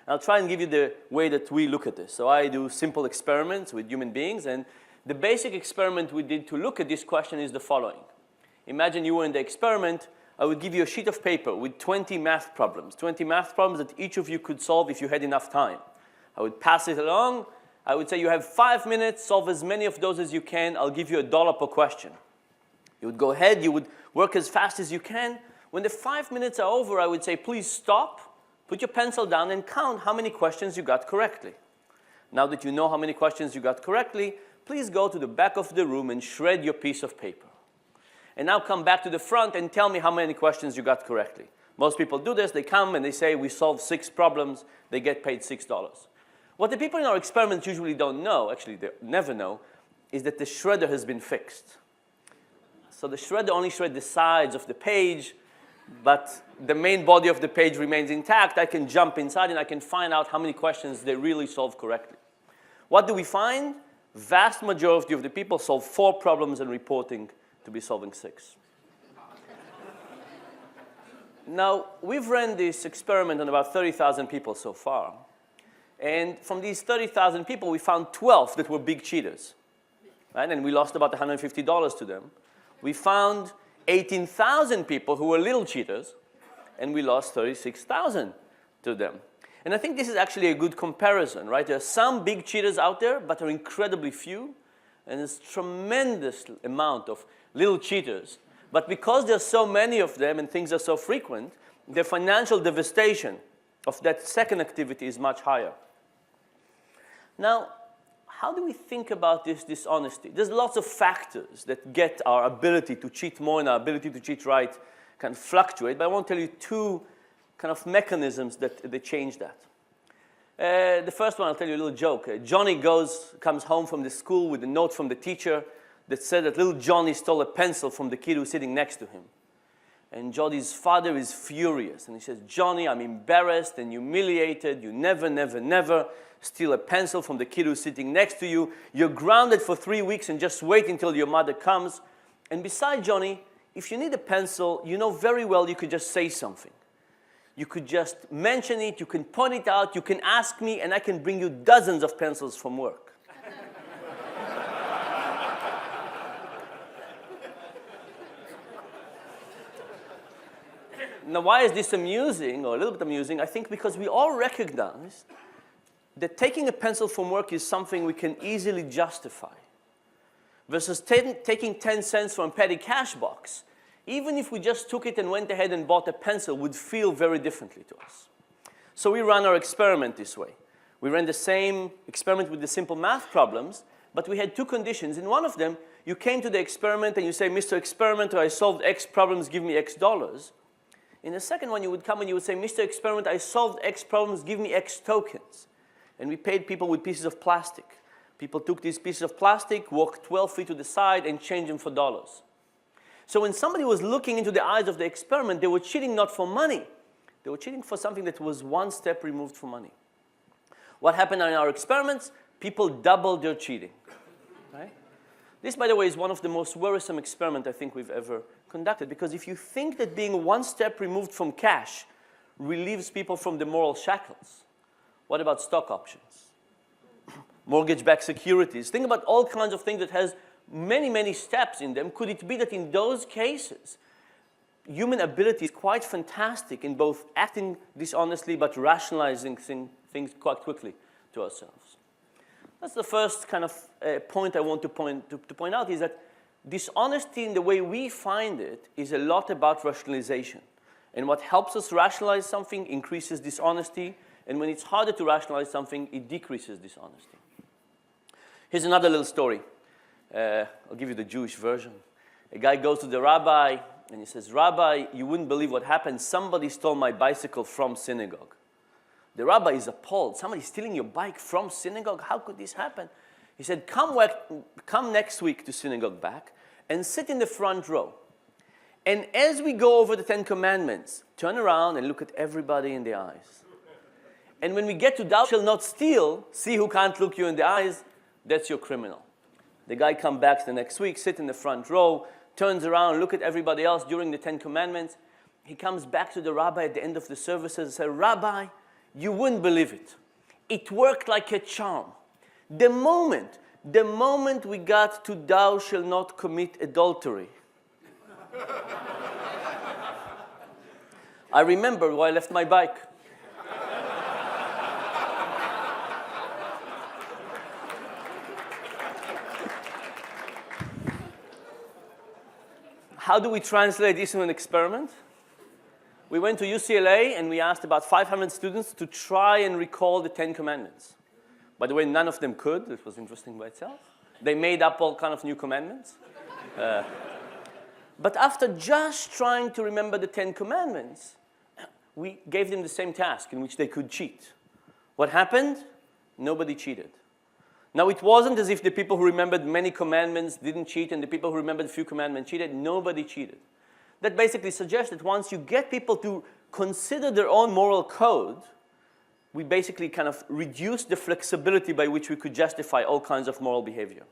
I'll try and give you the way that we look at this. So I do simple experiments with human beings, and the basic experiment we did to look at this question is the following. Imagine you were in the experiment. I would give you a sheet of paper with 20 math problems that each of you could solve if you had enough time. I would pass it along. I would say you have 5 minutes, solve as many of those as you can. I'll give you $1 per question. You would go ahead, you would work as fast as you can. When the 5 minutes are over, I would say, please stop, put your pencil down, and count how many questions you got correctly. Now that you know how many questions you got correctly, please go to the back of the room and shred your piece of paper. And now come back to the front and tell me how many questions you got correctly. Most people do this. They come and they say, we solved 6 problems. They get paid $6. What the people in our experiments usually don't know, actually they never know, is that the shredder has been fixed. So the shredder only shreds the sides of the page, but the main body of the page remains intact. I can jump inside and I can find out how many questions they really solved correctly. What do we find? Vast majority of the people solve 4 problems and reporting to be solving 6. Now, we've run this experiment on about 30,000 people so far. And from these 30,000 people, we found 12 that were big cheaters. Right? And we lost about $150 to them. We found 18,000 people who were little cheaters, and we lost 36,000 to them. And I think this is actually a good comparison, right? There are some big cheaters out there, but are incredibly few. And there's a tremendous amount of little cheaters. But because there's so many of them and things are so frequent, the financial devastation of that second activity is much higher. Now, how do we think about this dishonesty? There's lots of factors that get our ability to cheat more and our ability to cheat right can fluctuate, but I want to tell you 2 kind of mechanisms that change that. The first one, I'll tell you a little joke. Johnny comes home from the school with a note from the teacher that said that little Johnny stole a pencil from the kid who's sitting next to him. And Johnny's father is furious, and he says, Johnny, I'm embarrassed and humiliated. You never, never, never steal a pencil from the kid who's sitting next to you. You're grounded for 3 weeks and just wait until your mother comes. And besides, Johnny, if you need a pencil, you know very well you could just say something. You could just mention it, you can point it out, you can ask me, and I can bring you dozens of pencils from work. Now, why is this amusing, or a little bit amusing? I think because we all recognize that taking a pencil from work is something we can easily justify. Versus taking 10 cents from a petty cash box, even if we just took it and went ahead and bought a pencil, would feel very differently to us. So we run our experiment this way. We ran the same experiment with the simple math problems, but we had 2 conditions. In one of them, you came to the experiment and you say, Mr. Experimenter, I solved X problems, give me X dollars. In the second one, you would come and you would say, Mr. Experiment, I solved X problems, give me X tokens. And we paid people with pieces of plastic. People took these pieces of plastic, walked 12 feet to the side, and changed them for dollars. So when somebody was looking into the eyes of the experiment, they were cheating not for money. They were cheating for something that was 1 step removed from money. What happened in our experiments? People doubled their cheating. Right? This, by the way, is one of the most worrisome experiments I think we've ever conducted, because if you think that being 1 step removed from cash relieves people from the moral shackles, what about stock options? Mortgage-backed securities. Think about all kinds of things that has many, many steps in them. Could it be that in those cases, human ability is quite fantastic in both acting dishonestly but rationalizing things quite quickly to ourselves? That's the first kind of point I want to point out, is that dishonesty in the way we find it is a lot about rationalization. And what helps us rationalize something increases dishonesty, and when it's harder to rationalize something, it decreases dishonesty. Here's another little story. I'll give you the Jewish version. A guy goes to the rabbi, and he says, Rabbi, you wouldn't believe what happened. Somebody stole my bicycle from synagogue. The rabbi is appalled. Somebody stealing your bike from synagogue? How could this happen? He said, come next week to synagogue back and sit in the front row. And as we go over the 10 Commandments, turn around and look at everybody in the eyes. And when we get to thou shalt not steal, see who can't look you in the eyes, that's your criminal. The guy comes back the next week, sit in the front row, turns around, look at everybody else during the 10 Commandments. He comes back to the rabbi at the end of the services and says, Rabbi, You wouldn't believe it. It worked like a charm. The moment we got to thou shalt not commit adultery, I remember why I left my bike. How do we translate this into an experiment? We went to UCLA and we asked about 500 students to try and recall the 10 Commandments. By the way, none of them could. It was interesting by itself. They made up all kind of new commandments. But after just trying to remember the 10 Commandments, we gave them the same task in which they could cheat. What happened? Nobody cheated. Now, it wasn't as if the people who remembered many commandments didn't cheat and the people who remembered a few commandments cheated. Nobody cheated. That basically suggests that once you get people to consider their own moral code, we basically kind of reduce the flexibility by which we could justify all kinds of moral behavior.